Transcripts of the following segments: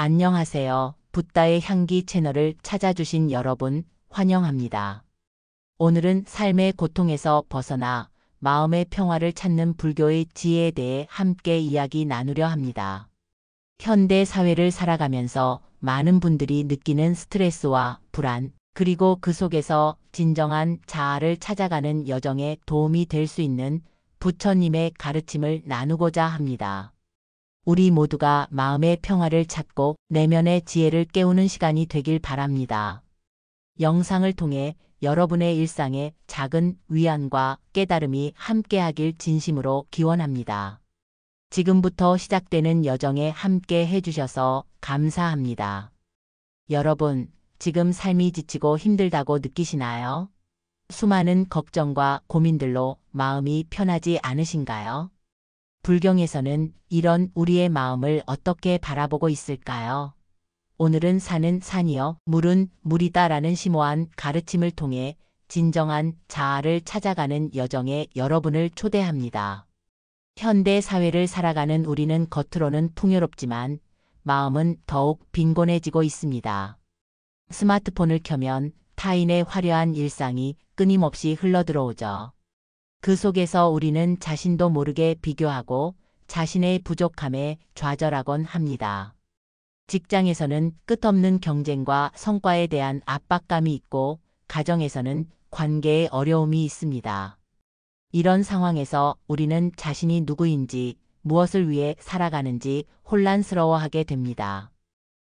안녕하세요. 붓다의 향기 채널을 찾아주신 여러분 환영합니다. 오늘은 삶의 고통에서 벗어나 마음의 평화를 찾는 불교의 지혜에 대해 함께 이야기 나누려 합니다. 현대 사회를 살아가면서 많은 분들이 느끼는 스트레스와 불안, 그리고 그 속에서 진정한 자아를 찾아가는 여정에 도움이 될 수 있는 부처님의 가르침을 나누고자 합니다. 우리 모두가 마음의 평화를 찾고 내면의 지혜를 깨우는 시간이 되길 바랍니다. 영상을 통해 여러분의 일상에 작은 위안과 깨달음이 함께하길 진심으로 기원합니다. 지금부터 시작되는 여정에 함께 해주셔서 감사합니다. 여러분, 지금 삶이 지치고 힘들다고 느끼시나요? 수많은 걱정과 고민들로 마음이 편하지 않으신가요? 불경에서는 이런 우리의 마음을 어떻게 바라보고 있을까요? 오늘은 산은 산이요, 물은 물이다라는 심오한 가르침을 통해 진정한 자아를 찾아가는 여정에 여러분을 초대합니다. 현대 사회를 살아가는 우리는 겉으로는 풍요롭지만 마음은 더욱 빈곤해지고 있습니다. 스마트폰을 켜면 타인의 화려한 일상이 끊임없이 흘러들어오죠. 그 속에서 우리는 자신도 모르게 비교하고 자신의 부족함에 좌절하곤 합니다. 직장에서는 끝없는 경쟁과 성과에 대한 압박감이 있고 가정에서는 관계의 어려움이 있습니다. 이런 상황에서 우리는 자신이 누구인지, 무엇을 위해 살아가는지 혼란스러워하게 됩니다.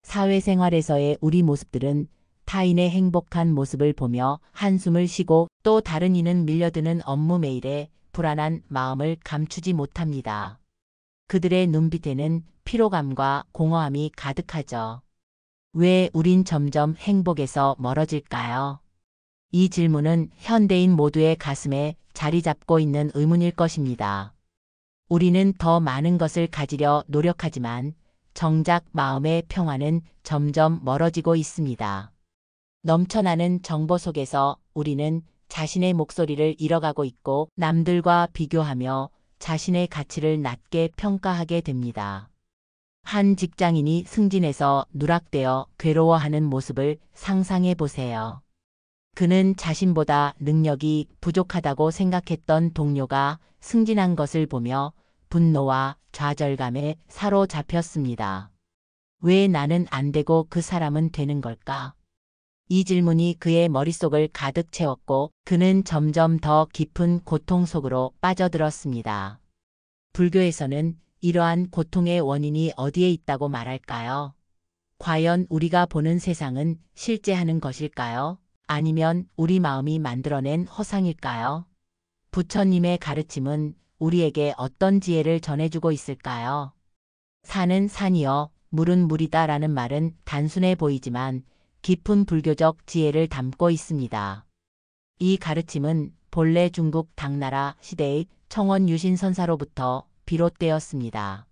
사회생활에서의 우리 모습들은 타인의 행복한 모습을 보며 한숨을 쉬고 또 다른 이는 밀려드는 업무 메일에 불안한 마음을 감추지 못합니다. 그들의 눈빛에는 피로감과 공허함이 가득하죠. 왜 우린 점점 행복에서 멀어질까요? 이 질문은 현대인 모두의 가슴에 자리 잡고 있는 의문일 것입니다. 우리는 더 많은 것을 가지려 노력하지만 정작 마음의 평화는 점점 멀어지고 있습니다. 넘쳐나는 정보 속에서 우리는 자신의 목소리를 잃어가고 있고 남들과 비교하며 자신의 가치를 낮게 평가하게 됩니다. 한 직장인이 승진해서 누락되어 괴로워하는 모습을 상상해 보세요. 그는 자신보다 능력이 부족하다고 생각했던 동료가 승진한 것을 보며 분노와 좌절감에 사로잡혔습니다. 왜 나는 안 되고 그 사람은 되는 걸까? 이 질문이 그의 머릿속을 가득 채웠고 그는 점점 더 깊은 고통 속으로 빠져들었습니다. 불교에서는 이러한 고통의 원인이 어디에 있다고 말할까요? 과연 우리가 보는 세상은 실제 하는 것일까요? 아니면 우리 마음이 만들어낸 허상일까요? 부처님의 가르침은 우리에게 어떤 지혜를 전해주고 있을까요? 산은 산이요, 물은 물이다 라는 말은 단순해 보이지만 깊은 불교적 지혜를 담고 있습니다. 이 가르침은 본래 중국 당나라 시대의 청원 유신선사로부터 비롯되었습니다.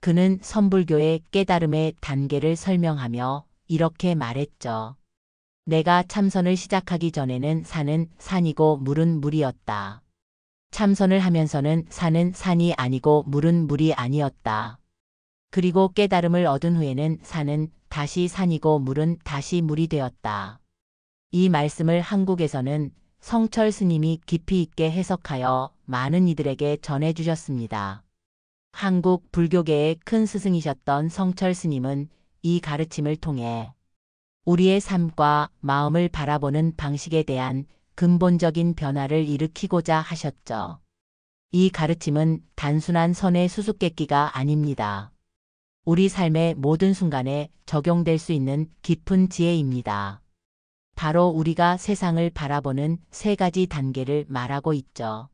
그는 선불교의 깨달음의 단계를 설명하며 이렇게 말했죠. 내가 참선을 시작하기 전에는 산은 산이고 물은 물이었다. 참선을 하면서는 산은 산이 아니고 물은 물이 아니었다. 그리고 깨달음을 얻은 후에는 산은 다시 산이고 물은 다시 물이 되었다. 이 말씀을 한국에서는 성철 스님이 깊이 있게 해석하여 많은 이들에게 전해주셨습니다. 한국 불교계의 큰 스승이셨던 성철 스님은 이 가르침을 통해 우리의 삶과 마음을 바라보는 방식에 대한 근본적인 변화를 일으키고자 하셨죠. 이 가르침은 단순한 선의 수수께끼가 아닙니다. 우리 삶의 모든 순간에 적용될 수 있는 깊은 지혜입니다. 바로 우리가 세상을 바라보는 세 가지 단계를 말하고 있죠.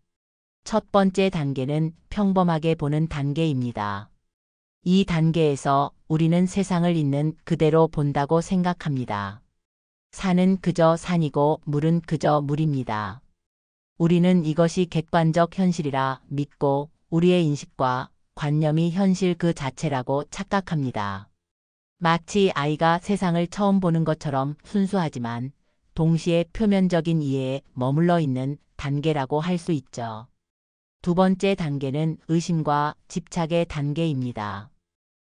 첫 번째 단계는 평범하게 보는 단계입니다. 이 단계에서 우리는 세상을 있는 그대로 본다고 생각합니다. 산은 그저 산이고 물은 그저 물입니다. 우리는 이것이 객관적 현실이라 믿고 우리의 인식과 관념이 현실 그 자체라고 착각합니다. 마치 아이가 세상을 처음 보는 것처럼 순수하지만 동시에 표면적인 이해에 머물러 있는 단계라고 할 수 있죠. 두 번째 단계는 의심과 집착의 단계입니다.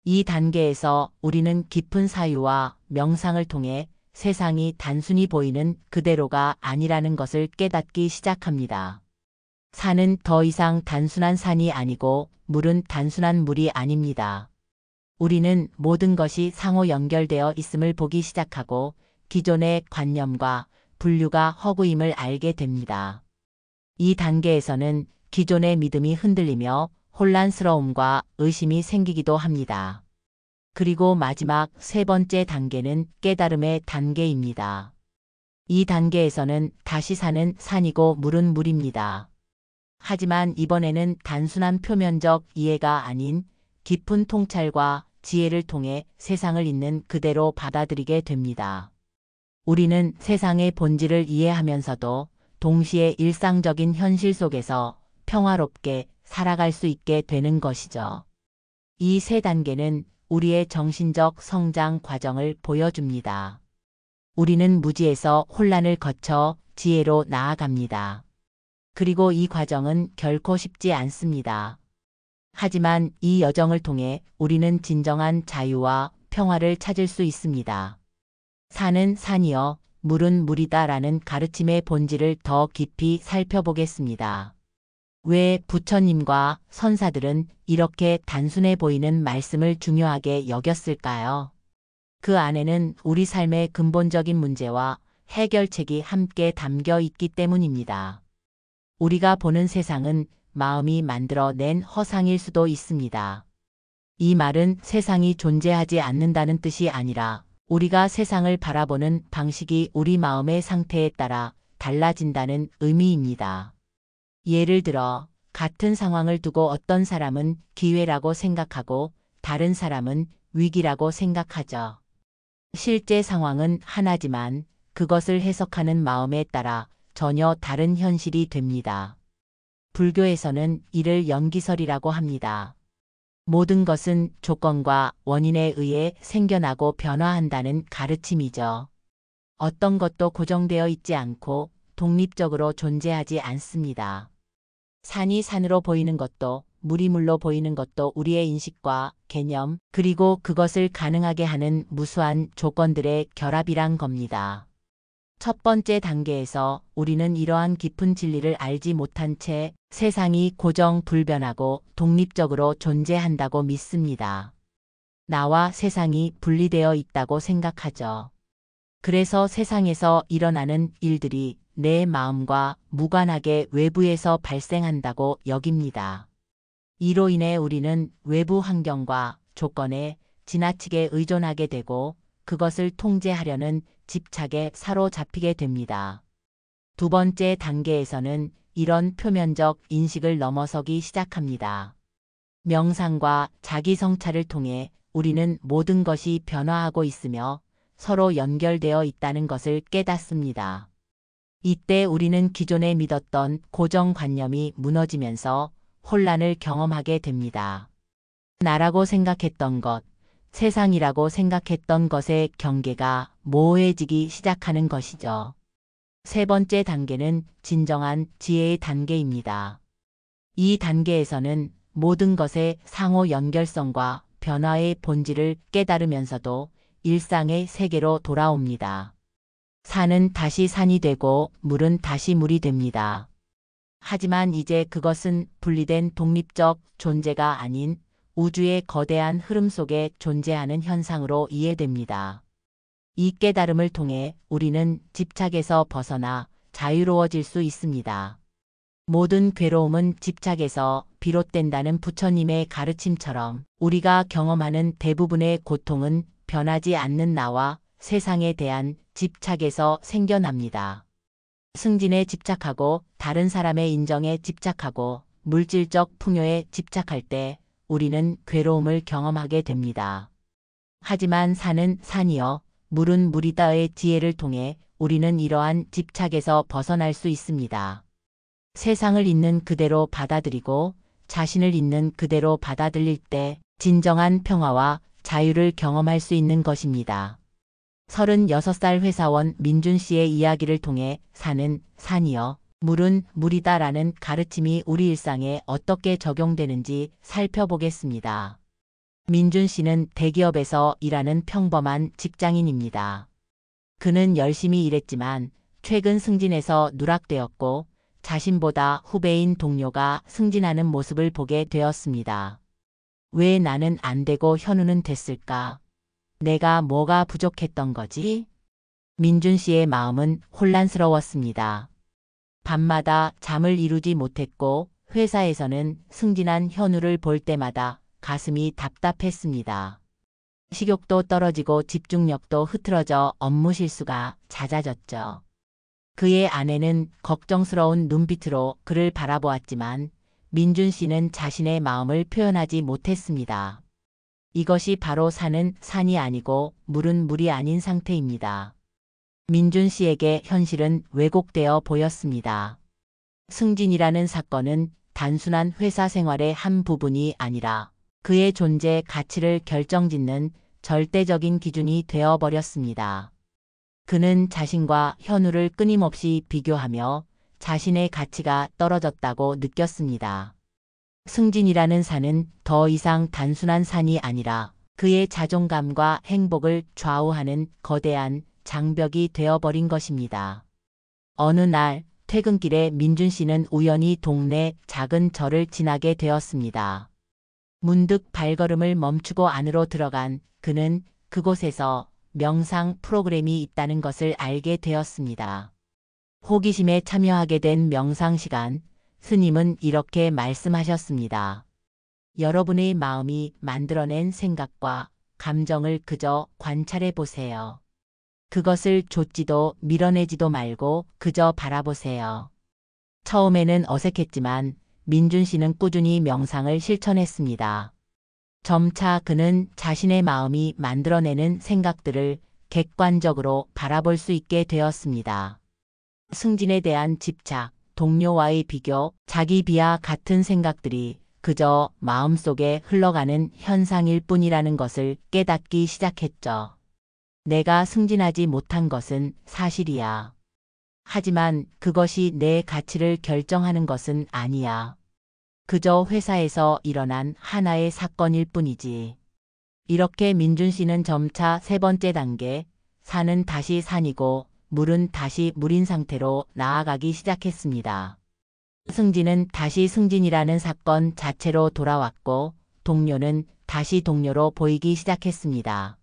이 단계에서 우리는 깊은 사유와 명상을 통해 세상이 단순히 보이는 그대로가 아니라는 것을 깨닫기 시작합니다. 산은 더 이상 단순한 산이 아니고 물은 단순한 물이 아닙니다. 우리는 모든 것이 상호 연결되어 있음을 보기 시작하고 기존의 관념과 분류가 허구임을 알게 됩니다. 이 단계에서는 기존의 믿음이 흔들리며 혼란스러움과 의심이 생기기도 합니다. 그리고 마지막 세 번째 단계는 깨달음의 단계입니다. 이 단계에서는 다시 산은 산이고 물은 물입니다. 하지만 이번에는 단순한 표면적 이해가 아닌 깊은 통찰과 지혜를 통해 세상을 있는 그대로 받아들이게 됩니다. 우리는 세상의 본질을 이해하면서도 동시에 일상적인 현실 속에서 평화롭게 살아갈 수 있게 되는 것이죠. 이 세 단계는 우리의 정신적 성장 과정을 보여줍니다. 우리는 무지에서 혼란을 거쳐 지혜로 나아갑니다. 그리고 이 과정은 결코 쉽지 않습니다. 하지만 이 여정을 통해 우리는 진정한 자유와 평화를 찾을 수 있습니다. 산은 산이여, 물은 물이다라는 가르침의 본질을 더 깊이 살펴보겠습니다. 왜 부처님과 선사들은 이렇게 단순해 보이는 말씀을 중요하게 여겼을까요? 그 안에는 우리 삶의 근본적인 문제와 해결책이 함께 담겨 있기 때문입니다. 우리가 보는 세상은 마음이 만들어낸 허상일 수도 있습니다. 이 말은 세상이 존재하지 않는다는 뜻이 아니라 우리가 세상을 바라보는 방식이 우리 마음의 상태에 따라 달라진다는 의미입니다. 예를 들어 같은 상황을 두고 어떤 사람은 기회라고 생각하고 다른 사람은 위기라고 생각하죠. 실제 상황은 하나지만 그것을 해석하는 마음에 따라 전혀 다른 현실이 됩니다. 불교에서는 이를 연기설이라고 합니다. 모든 것은 조건과 원인에 의해 생겨나고 변화한다는 가르침이죠. 어떤 것도 고정되어 있지 않고 독립적으로 존재하지 않습니다. 산이 산으로 보이는 것도 물이 물로 보이는 것도 우리의 인식과 개념, 그리고 그것을 가능하게 하는 무수한 조건들의 결합이란 겁니다. 첫 번째 단계에서 우리는 이러한 깊은 진리를 알지 못한 채 세상이 고정 불변하고 독립적으로 존재한다고 믿습니다. 나와 세상이 분리되어 있다고 생각하죠. 그래서 세상에서 일어나는 일들이 내 마음과 무관하게 외부에서 발생한다고 여깁니다. 이로 인해 우리는 외부 환경과 조건에 지나치게 의존하게 되고 그것을 통제하려는 집착에 사로잡히게 됩니다. 두 번째 단계에서는 이런 표면적 인식을 넘어서기 시작합니다. 명상과 자기 성찰을 통해 우리는 모든 것이 변화하고 있으며 서로 연결되어 있다는 것을 깨닫습니다. 이때 우리는 기존에 믿었던 고정관념이 무너지면서 혼란을 경험하게 됩니다. 나라고 생각했던 것, 세상이라고 생각했던 것의 경계가 모호해지기 시작하는 것이죠. 세 번째 단계는 진정한 지혜의 단계입니다. 이 단계에서는 모든 것의 상호 연결성과 변화의 본질을 깨달으면서도 일상의 세계로 돌아옵니다. 산은 다시 산이 되고 물은 다시 물이 됩니다. 하지만 이제 그것은 분리된 독립적 존재가 아닌 우주의 거대한 흐름 속에 존재하는 현상으로 이해됩니다. 이 깨달음을 통해 우리는 집착에서 벗어나 자유로워질 수 있습니다. 모든 괴로움은 집착에서 비롯된다는 부처님의 가르침처럼 우리가 경험하는 대부분의 고통은 변하지 않는 나와 세상에 대한 집착에서 생겨납니다. 승진에 집착하고 다른 사람의 인정에 집착하고 물질적 풍요에 집착할 때 우리는 괴로움을 경험하게 됩니다. 하지만 산은 산이여, 물은 물이다의 지혜를 통해 우리는 이러한 집착에서 벗어날 수 있습니다. 세상을 있는 그대로 받아들이고 자신을 있는 그대로 받아들일 때 진정한 평화와 자유를 경험할 수 있는 것입니다. 36살 회사원 민준 씨의 이야기를 통해 산은 산이여, 물은 물이다라는 가르침이 우리 일상에 어떻게 적용되는지 살펴보겠습니다. 민준 씨는 대기업에서 일하는 평범한 직장인입니다. 그는 열심히 일했지만 최근 승진해서 누락되었고 자신보다 후배인 동료가 승진하는 모습을 보게 되었습니다. 왜 나는 안 되고 현우는 됐을까? 내가 뭐가 부족했던 거지? 민준 씨의 마음은 혼란스러웠습니다. 밤마다 잠을 이루지 못했고 회사에서는 승진한 현우를 볼 때마다 가슴이 답답했습니다. 식욕도 떨어지고 집중력도 흐트러져 업무 실수가 잦아졌죠. 그의 아내는 걱정스러운 눈빛으로 그를 바라보았지만 민준 씨는 자신의 마음을 표현하지 못했습니다. 이것이 바로 산은 산이 아니고 물은 물이 아닌 상태입니다. 민준 씨에게 현실은 왜곡되어 보였습니다. 승진이라는 사건은 단순한 회사 생활의 한 부분이 아니라 그의 존재 가치를 결정짓는 절대적인 기준이 되어버렸습니다. 그는 자신과 현우를 끊임없이 비교하며 자신의 가치가 떨어졌다고 느꼈습니다. 승진이라는 산은 더 이상 단순한 산이 아니라 그의 자존감과 행복을 좌우하는 거대한 장벽이 되어버린 것입니다. 어느 날 퇴근길에 민준 씨는 우연히 동네 작은 절을 지나게 되었습니다. 문득 발걸음을 멈추고 안으로 들어간 그는 그곳에서 명상 프로그램이 있다는 것을 알게 되었습니다. 호기심에 참여하게 된 명상 시간, 스님은 이렇게 말씀하셨습니다. 여러분의 마음이 만들어낸 생각과 감정을 그저 관찰해 보세요. 그것을 좇지도 밀어내지도 말고 그저 바라보세요. 처음에는 어색했지만 민준 씨는 꾸준히 명상을 실천했습니다. 점차 그는 자신의 마음이 만들어내는 생각들을 객관적으로 바라볼 수 있게 되었습니다. 승진에 대한 집착, 동료와의 비교, 자기 비하 같은 생각들이 그저 마음속에 흘러가는 현상일 뿐이라는 것을 깨닫기 시작했죠. 내가 승진하지 못한 것은 사실이야. 하지만 그것이 내 가치를 결정하는 것은 아니야. 그저 회사에서 일어난 하나의 사건일 뿐이지. 이렇게 민준 씨는 점차 세 번째 단계, 산은 다시 산이고 물은 다시 물인 상태로 나아가기 시작했습니다. 승진은 다시 승진이라는 사건 자체로 돌아왔고 동료는 다시 동료로 보이기 시작했습니다.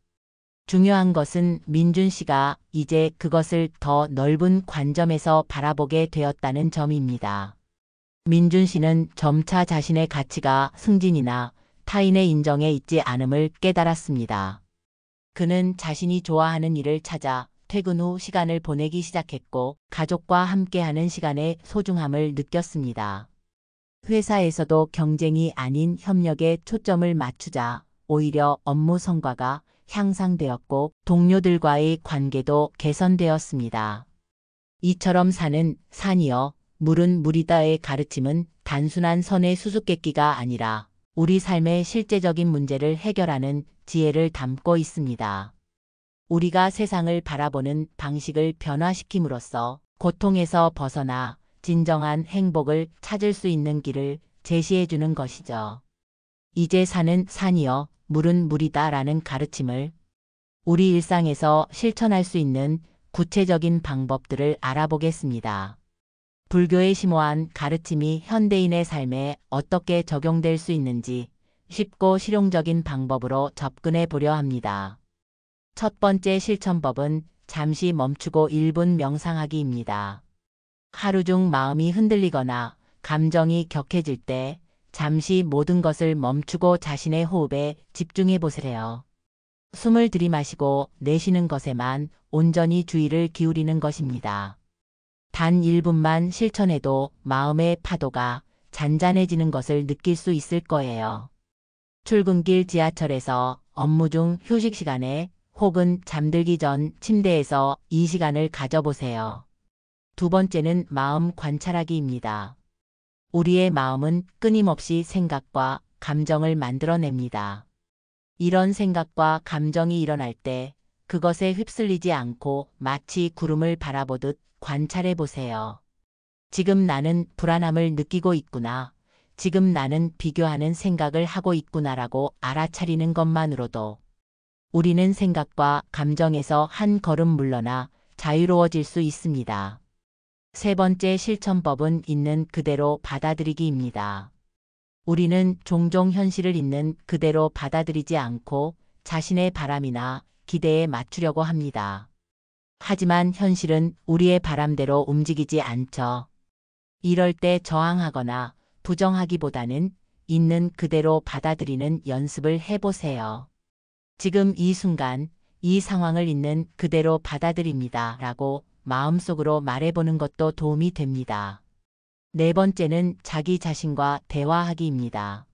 중요한 것은 민준 씨가 이제 그것을 더 넓은 관점에서 바라보게 되었다는 점입니다. 민준 씨는 점차 자신의 가치가 승진이나 타인의 인정에 있지 않음을 깨달았습니다. 그는 자신이 좋아하는 일을 찾아 퇴근 후 시간을 보내기 시작했고 가족과 함께하는 시간의 소중함을 느꼈습니다. 회사에서도 경쟁이 아닌 협력에 초점을 맞추자 오히려 업무 성과가 향상되었고 동료들과의 관계도 개선되었습니다. 이처럼 산은 산이여 물은 물이다의 가르침은 단순한 선의 수수께끼가 아니라 우리 삶의 실제적인 문제를 해결하는 지혜를 담고 있습니다. 우리가 세상을 바라보는 방식을 변화시킴으로써 고통에서 벗어나 진정한 행복을 찾을 수 있는 길을 제시해 주는 것이죠. 이제 산은 산이여 물은 물이다라는 가르침을 우리 일상에서 실천할 수 있는 구체적인 방법들을 알아보겠습니다. 불교의 심오한 가르침이 현대인의 삶에 어떻게 적용될 수 있는지 쉽고 실용적인 방법으로 접근해 보려 합니다. 첫 번째 실천법은 잠시 멈추고 1분 명상하기입니다. 하루 중 마음이 흔들리거나 감정이 격해질 때 잠시 모든 것을 멈추고 자신의 호흡에 집중해 보세요. 숨을 들이마시고 내쉬는 것에만 온전히 주의를 기울이는 것입니다. 단 1분만 실천해도 마음의 파도가 잔잔해지는 것을 느낄 수 있을 거예요. 출근길 지하철에서 업무 중 휴식 시간에 혹은 잠들기 전 침대에서 이 시간을 가져보세요. 두 번째는 마음 관찰하기입니다. 우리의 마음은 끊임없이 생각과 감정을 만들어냅니다. 이런 생각과 감정이 일어날 때 그것에 휩쓸리지 않고 마치 구름을 바라보듯 관찰해 보세요. 지금 나는 불안함을 느끼고 있구나. 지금 나는 비교하는 생각을 하고 있구나라고 알아차리는 것만으로도 우리는 생각과 감정에서 한 걸음 물러나 자유로워질 수 있습니다. 세 번째 실천법은 있는 그대로 받아들이기입니다. 우리는 종종 현실을 있는 그대로 받아들이지 않고 자신의 바람이나 기대에 맞추려고 합니다. 하지만 현실은 우리의 바람대로 움직이지 않죠. 이럴 때 저항하거나 부정하기보다는 있는 그대로 받아들이는 연습을 해보세요. 지금 이 순간, 이 상황을 있는 그대로 받아들입니다. 라고 마음속으로 말해보는 것도 도움이 됩니다. 네 번째는 자기 자신과 대화하기입니다.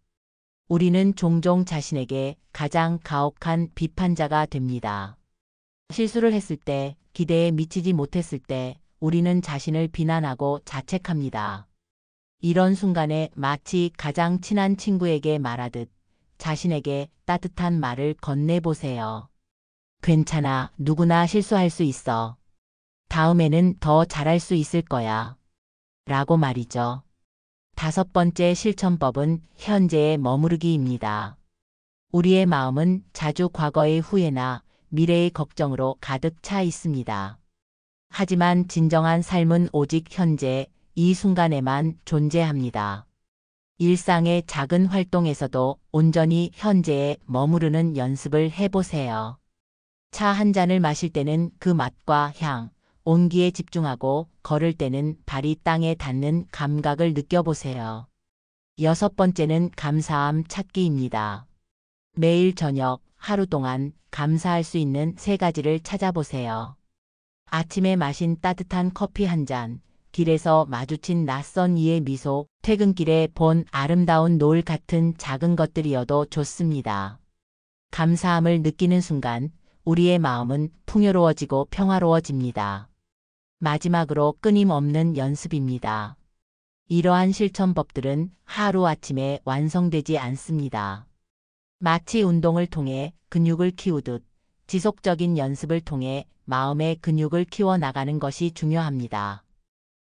우리는 종종 자신에게 가장 가혹한 비판자가 됩니다. 실수를 했을 때, 기대에 미치지 못했을 때, 우리는 자신을 비난하고 자책합니다. 이런 순간에 마치 가장 친한 친구에게 말하듯 자신에게 따뜻한 말을 건네보세요. 괜찮아, 누구나 실수할 수 있어. 다음에는 더 잘할 수 있을 거야. 라고 말이죠. 다섯 번째 실천법은 현재에 머무르기입니다. 우리의 마음은 자주 과거의 후회나 미래의 걱정으로 가득 차 있습니다. 하지만 진정한 삶은 오직 현재, 이 순간에만 존재합니다. 일상의 작은 활동에서도 온전히 현재에 머무르는 연습을 해보세요. 차 한 잔을 마실 때는 그 맛과 향, 온기에 집중하고 걸을 때는 발이 땅에 닿는 감각을 느껴보세요. 여섯 번째는 감사함 찾기입니다. 매일 저녁, 하루 동안 감사할 수 있는 세 가지를 찾아보세요. 아침에 마신 따뜻한 커피 한 잔, 길에서 마주친 낯선 이의 미소, 퇴근길에 본 아름다운 노을 같은 작은 것들이어도 좋습니다. 감사함을 느끼는 순간 우리의 마음은 풍요로워지고 평화로워집니다. 마지막으로 끊임없는 연습입니다. 이러한 실천법들은 하루아침에 완성되지 않습니다. 마치 운동을 통해 근육을 키우듯 지속적인 연습을 통해 마음의 근육을 키워나가는 것이 중요합니다.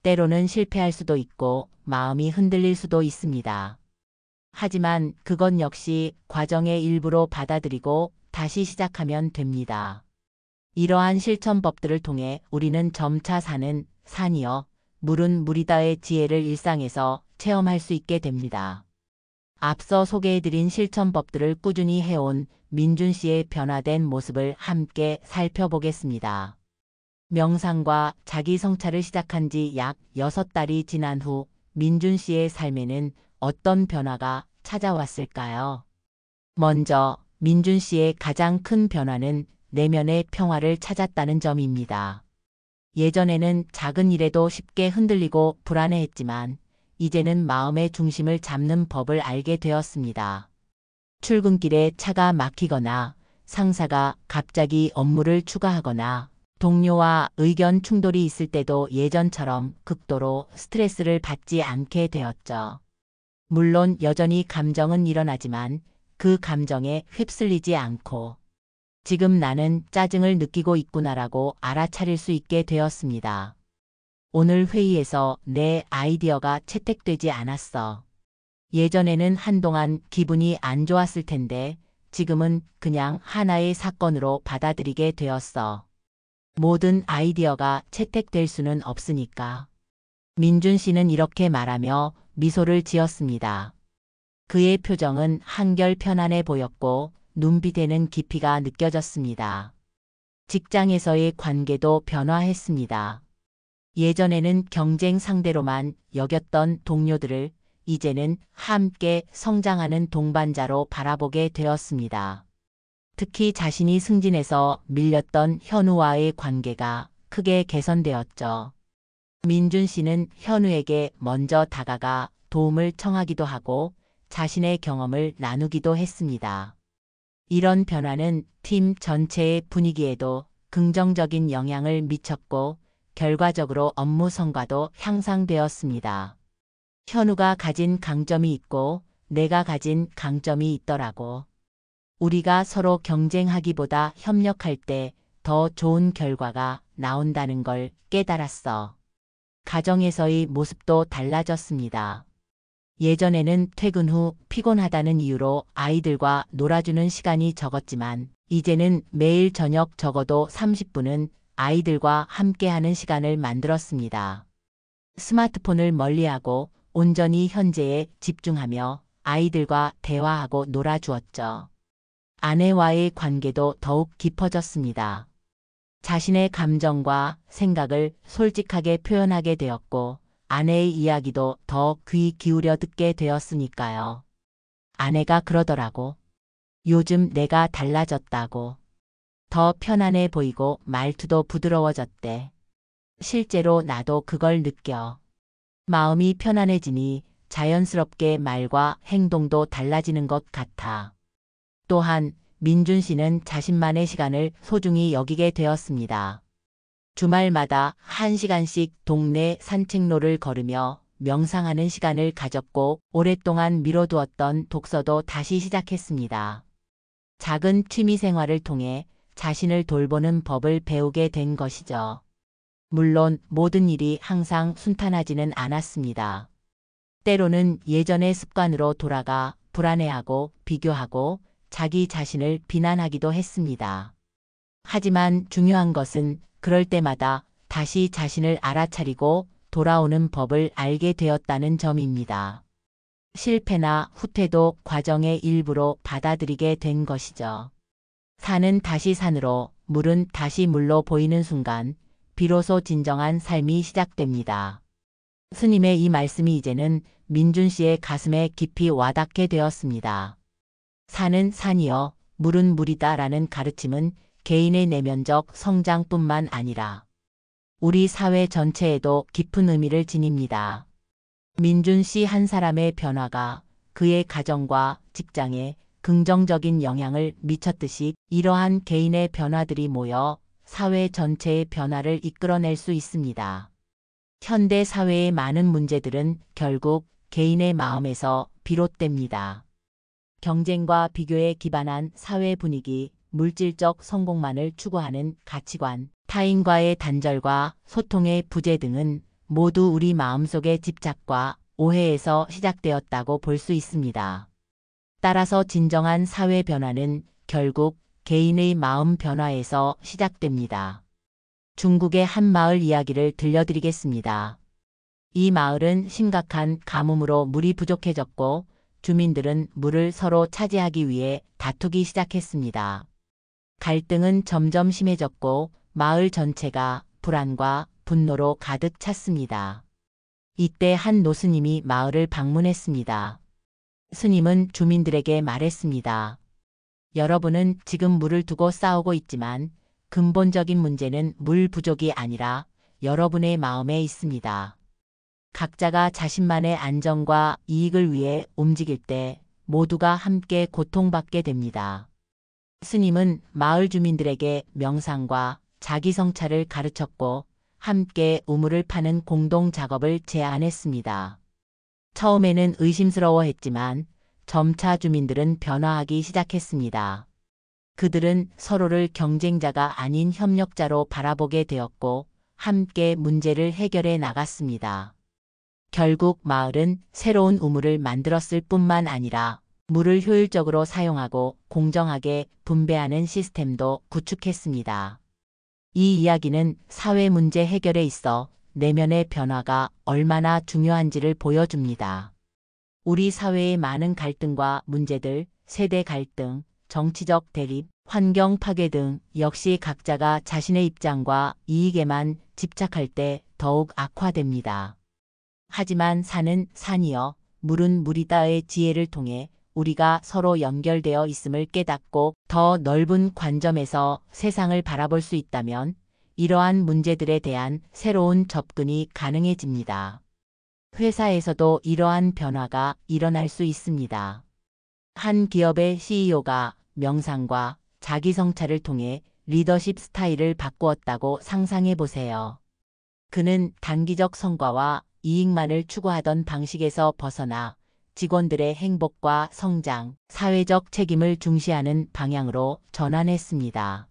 때로는 실패할 수도 있고 마음이 흔들릴 수도 있습니다. 하지만 그것 역시 과정의 일부로 받아들이고 다시 시작하면 됩니다. 이러한 실천법들을 통해 우리는 점차 사는 산이여 물은 물이다의 지혜를 일상에서 체험할 수 있게 됩니다. 앞서 소개해드린 실천법들을 꾸준히 해온 민준 씨의 변화된 모습을 함께 살펴보겠습니다. 명상과 자기 성찰을 시작한 지 약 6달이 지난 후 민준 씨의 삶에는 어떤 변화가 찾아왔을까요? 먼저 민준 씨의 가장 큰 변화는 내면의 평화를 찾았다는 점입니다. 예전에는 작은 일에도 쉽게 흔들리고 불안해했지만 이제는 마음의 중심을 잡는 법을 알게 되었습니다. 출근길에 차가 막히거나 상사가 갑자기 업무를 추가하거나 동료와 의견 충돌이 있을 때도 예전처럼 극도로 스트레스를 받지 않게 되었죠. 물론 여전히 감정은 일어나지만 그 감정에 휩쓸리지 않고 지금 나는 짜증을 느끼고 있구나라고 알아차릴 수 있게 되었습니다. 오늘 회의에서 내 아이디어가 채택되지 않았어. 예전에는 한동안 기분이 안 좋았을 텐데 지금은 그냥 하나의 사건으로 받아들이게 되었어. 모든 아이디어가 채택될 수는 없으니까. 민준 씨는 이렇게 말하며 미소를 지었습니다. 그의 표정은 한결 편안해 보였고 눈빛에는 깊이가 느껴졌습니다. 직장에서의 관계도 변화했습니다. 예전에는 경쟁 상대로만 여겼던 동료들을 이제는 함께 성장하는 동반자로 바라보게 되었습니다. 특히 자신이 승진해서 밀렸던 현우와의 관계가 크게 개선되었죠. 민준 씨는 현우에게 먼저 다가가 도움을 청하기도 하고 자신의 경험을 나누기도 했습니다. 이런 변화는 팀 전체의 분위기에도 긍정적인 영향을 미쳤고 결과적으로 업무 성과도 향상되었습니다. 현우가 가진 강점이 있고 내가 가진 강점이 있더라고. 우리가 서로 경쟁하기보다 협력할 때 더 좋은 결과가 나온다는 걸 깨달았어. 가정에서의 모습도 달라졌습니다. 예전에는 퇴근 후 피곤하다는 이유로 아이들과 놀아주는 시간이 적었지만 이제는 매일 저녁 적어도 30분은 아이들과 함께하는 시간을 만들었습니다. 스마트폰을 멀리하고 온전히 현재에 집중하며 아이들과 대화하고 놀아주었죠. 아내와의 관계도 더욱 깊어졌습니다. 자신의 감정과 생각을 솔직하게 표현하게 되었고 아내의 이야기도 더 귀 기울여 듣게 되었으니까요. 아내가 그러더라고. 요즘 내가 달라졌다고. 더 편안해 보이고 말투도 부드러워졌대. 실제로 나도 그걸 느껴. 마음이 편안해지니 자연스럽게 말과 행동도 달라지는 것 같아. 또한 민준 씨는 자신만의 시간을 소중히 여기게 되었습니다. 주말마다 1시간씩 동네 산책로를 걸으며 명상하는 시간을 가졌고 오랫동안 미뤄두었던 독서도 다시 시작했습니다. 작은 취미 생활을 통해 자신을 돌보는 법을 배우게 된 것이죠. 물론 모든 일이 항상 순탄하지는 않았습니다. 때로는 예전의 습관으로 돌아가 불안해하고 비교하고 자기 자신을 비난하기도 했습니다. 하지만 중요한 것은 그럴 때마다 다시 자신을 알아차리고 돌아오는 법을 알게 되었다는 점입니다. 실패나 후퇴도 과정의 일부로 받아들이게 된 것이죠. 산은 다시 산으로, 물은 다시 물로 보이는 순간 비로소 진정한 삶이 시작됩니다. 스님의 이 말씀이 이제는 민준 씨의 가슴에 깊이 와닿게 되었습니다. 산은 산이여, 물은 물이다 라는 가르침은 개인의 내면적 성장뿐만 아니라 우리 사회 전체에도 깊은 의미를 지닙니다. 민준 씨 한 사람의 변화가 그의 가정과 직장에 긍정적인 영향을 미쳤듯이 이러한 개인의 변화들이 모여 사회 전체의 변화를 이끌어낼 수 있습니다. 현대 사회의 많은 문제들은 결국 개인의 마음에서 비롯됩니다. 경쟁과 비교에 기반한 사회 분위기, 물질적 성공만을 추구하는 가치관, 타인과의 단절과 소통의 부재 등은 모두 우리 마음속의 집착과 오해에서 시작되었다고 볼 수 있습니다. 따라서 진정한 사회 변화는 결국 개인의 마음 변화에서 시작됩니다. 중국의 한 마을 이야기를 들려드리겠습니다. 이 마을은 심각한 가뭄으로 물이 부족해졌고 주민들은 물을 서로 차지하기 위해 다투기 시작했습니다. 갈등은 점점 심해졌고 마을 전체가 불안과 분노로 가득 찼습니다. 이때 한 노스님이 마을을 방문했습니다. 스님은 주민들에게 말했습니다. 여러분은 지금 물을 두고 싸우고 있지만 근본적인 문제는 물 부족이 아니라 여러분의 마음에 있습니다. 각자가 자신만의 안정과 이익을 위해 움직일 때 모두가 함께 고통받게 됩니다. 스님은 마을 주민들에게 명상과 자기성찰을 가르쳤고 함께 우물을 파는 공동 작업을 제안했습니다. 처음에는 의심스러워했지만 점차 주민들은 변화하기 시작했습니다. 그들은 서로를 경쟁자가 아닌 협력자로 바라보게 되었고 함께 문제를 해결해 나갔습니다. 결국 마을은 새로운 우물을 만들었을 뿐만 아니라 물을 효율적으로 사용하고 공정하게 분배하는 시스템도 구축했습니다. 이 이야기는 사회 문제 해결에 있어 내면의 변화가 얼마나 중요한지를 보여줍니다. 우리 사회의 많은 갈등과 문제들, 세대 갈등, 정치적 대립, 환경 파괴 등 역시 각자가 자신의 입장과 이익에만 집착할 때 더욱 악화됩니다. 하지만 산은 산이여, 물은 물이다의 지혜를 통해 우리가 서로 연결되어 있음을 깨닫고 더 넓은 관점에서 세상을 바라볼 수 있다면 이러한 문제들에 대한 새로운 접근이 가능해집니다. 회사에서도 이러한 변화가 일어날 수 있습니다. 한 기업의 CEO가 명상과 자기성찰을 통해 리더십 스타일을 바꾸었다고 상상해 보세요. 그는 단기적 성과와 이익만을 추구하던 방식에서 벗어나 직원들의 행복과 성장, 사회적 책임을 중시하는 방향으로 전환했습니다.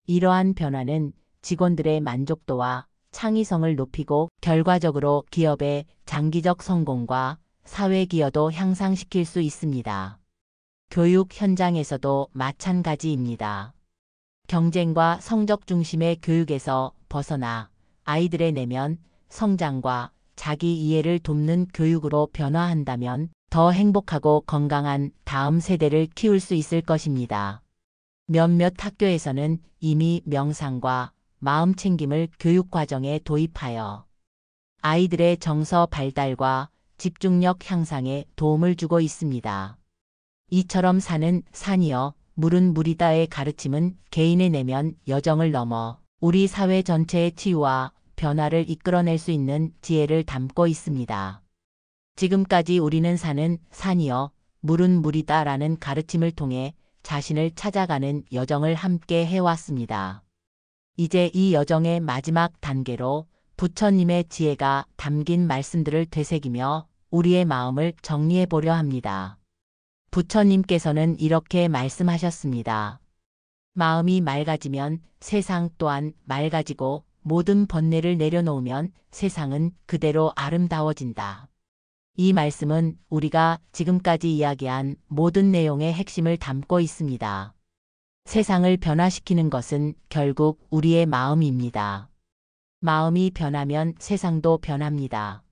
이러한 변화는 직원들의 만족도와 창의성을 높이고 결과적으로 기업의 장기적 성공과 사회 기여도 향상시킬 수 있습니다. 교육 현장에서도 마찬가지입니다. 경쟁과 성적 중심의 교육에서 벗어나 아이들의 내면, 성장과 자기 이해를 돕는 교육으로 변화한다면 더 행복하고 건강한 다음 세대를 키울 수 있을 것입니다. 몇몇 학교에서는 이미 명상과 마음 챙김을 교육 과정에 도입하여 아이들의 정서 발달과 집중력 향상에 도움을 주고 있습니다. 이처럼 산은 산이여 물은 물이다의 가르침은 개인의 내면 여정을 넘어 우리 사회 전체의 치유와 변화를 이끌어낼 수 있는 지혜를 담고 있습니다. 지금까지 우리는 산은 산이여 물은 물이다 라는 가르침을 통해 자신을 찾아가는 여정을 함께 해왔습니다. 이제 이 여정의 마지막 단계로 부처님의 지혜가 담긴 말씀들을 되새기며 우리의 마음을 정리해 보려 합니다. 부처님께서는 이렇게 말씀하셨습니다. 마음이 맑아지면 세상 또한 맑아지고 모든 번뇌를 내려놓으면 세상은 그대로 아름다워진다. 이 말씀은 우리가 지금까지 이야기한 모든 내용의 핵심을 담고 있습니다. 세상을 변화시키는 것은 결국 우리의 마음입니다. 마음이 변하면 세상도 변합니다.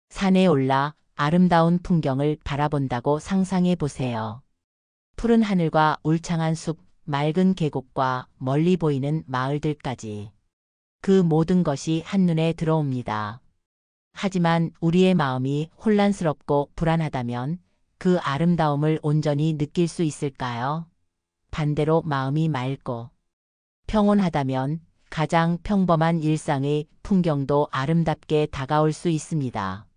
산에 올라 아름다운 풍경을 바라본다고 상상해 보세요. 푸른 하늘과 울창한 숲, 맑은 계곡과 멀리 보이는 마을들까지. 그 모든 것이 한눈에 들어옵니다. 하지만 우리의 마음이 혼란스럽고 불안하다면 그 아름다움을 온전히 느낄 수 있을까요? 반대로 마음이 맑고 평온하다면 가장 평범한 일상의 풍경도 아름답게 다가올 수 있습니다.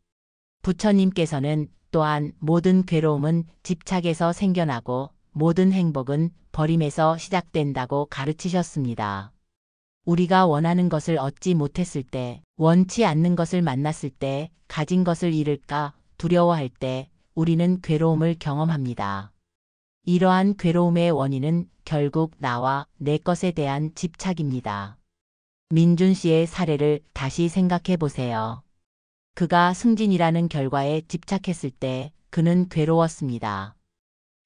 부처님께서는 또한 모든 괴로움은 집착에서 생겨나고 모든 행복은 버림에서 시작된다고 가르치셨습니다. 우리가 원하는 것을 얻지 못했을 때, 원치 않는 것을 만났을 때, 가진 것을 잃을까 두려워할 때 우리는 괴로움을 경험합니다. 이러한 괴로움의 원인은 결국 나와 내 것에 대한 집착입니다. 민준 씨의 사례를 다시 생각해 보세요. 그가 승진이라는 결과에 집착했을 때 그는 괴로웠습니다.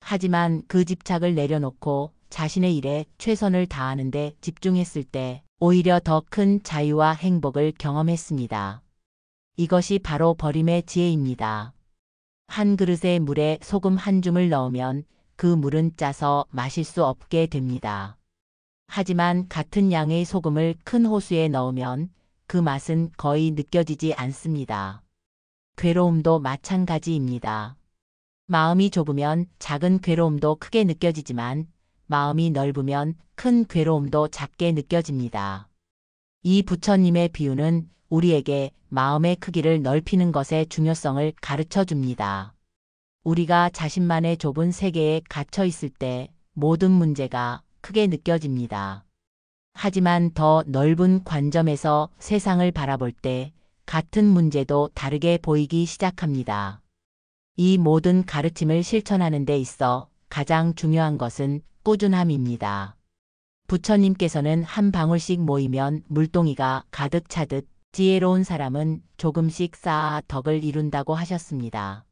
하지만 그 집착을 내려놓고 자신의 일에 최선을 다하는 데 집중했을 때 오히려 더 큰 자유와 행복을 경험했습니다. 이것이 바로 버림의 지혜입니다. 한 그릇의 물에 소금 한 줌을 넣으면 그 물은 짜서 마실 수 없게 됩니다. 하지만 같은 양의 소금을 큰 호수에 넣으면 그 맛은 거의 느껴지지 않습니다. 괴로움도 마찬가지입니다. 마음이 좁으면 작은 괴로움도 크게 느껴지지만 마음이 넓으면 큰 괴로움도 작게 느껴집니다. 이 부처님의 비유는 우리에게 마음의 크기를 넓히는 것의 중요성을 가르쳐 줍니다. 우리가 자신만의 좁은 세계에 갇혀 있을 때 모든 문제가 크게 느껴집니다. 하지만 더 넓은 관점에서 세상을 바라볼 때 같은 문제도 다르게 보이기 시작합니다. 이 모든 가르침을 실천하는 데 있어 가장 중요한 것은 꾸준함입니다. 부처님께서는 한 방울씩 모이면 물동이가 가득 차듯 지혜로운 사람은 조금씩 쌓아 덕을 이룬다고 하셨습니다.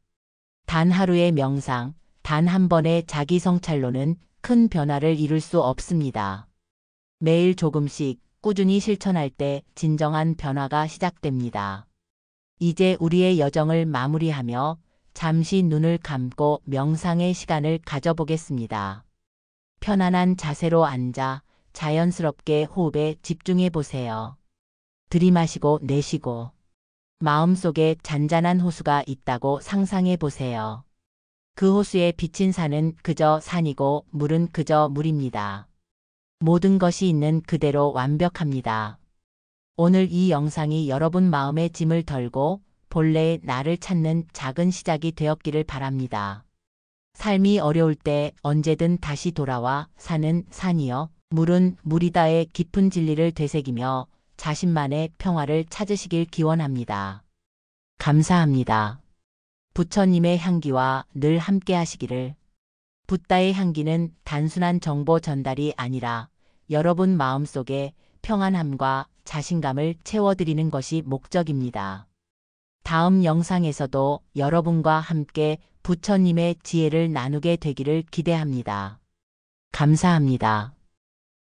단 하루의 명상, 단 한 번의 자기 성찰로는 큰 변화를 이룰 수 없습니다. 매일 조금씩 꾸준히 실천할 때 진정한 변화가 시작됩니다. 이제 우리의 여정을 마무리하며 잠시 눈을 감고 명상의 시간을 가져보겠습니다. 편안한 자세로 앉아 자연스럽게 호흡에 집중해 보세요. 들이마시고 내쉬고 마음속에 잔잔한 호수가 있다고 상상해 보세요. 그 호수에 비친 산은 그저 산이고 물은 그저 물입니다. 모든 것이 있는 그대로 완벽합니다. 오늘 이 영상이 여러분 마음의 짐을 덜고 본래의 나를 찾는 작은 시작이 되었기를 바랍니다. 삶이 어려울 때 언제든 다시 돌아와 산은 산이여 물은 물이다의 깊은 진리를 되새기며 자신만의 평화를 찾으시길 기원합니다. 감사합니다. 부처님의 향기와 늘 함께 하시기를. 붓다의 향기는 단순한 정보 전달이 아니라 여러분 마음속에 평안함과 자신감을 채워드리는 것이 목적입니다. 다음 영상에서도 여러분과 함께 부처님의 지혜를 나누게 되기를 기대합니다. 감사합니다.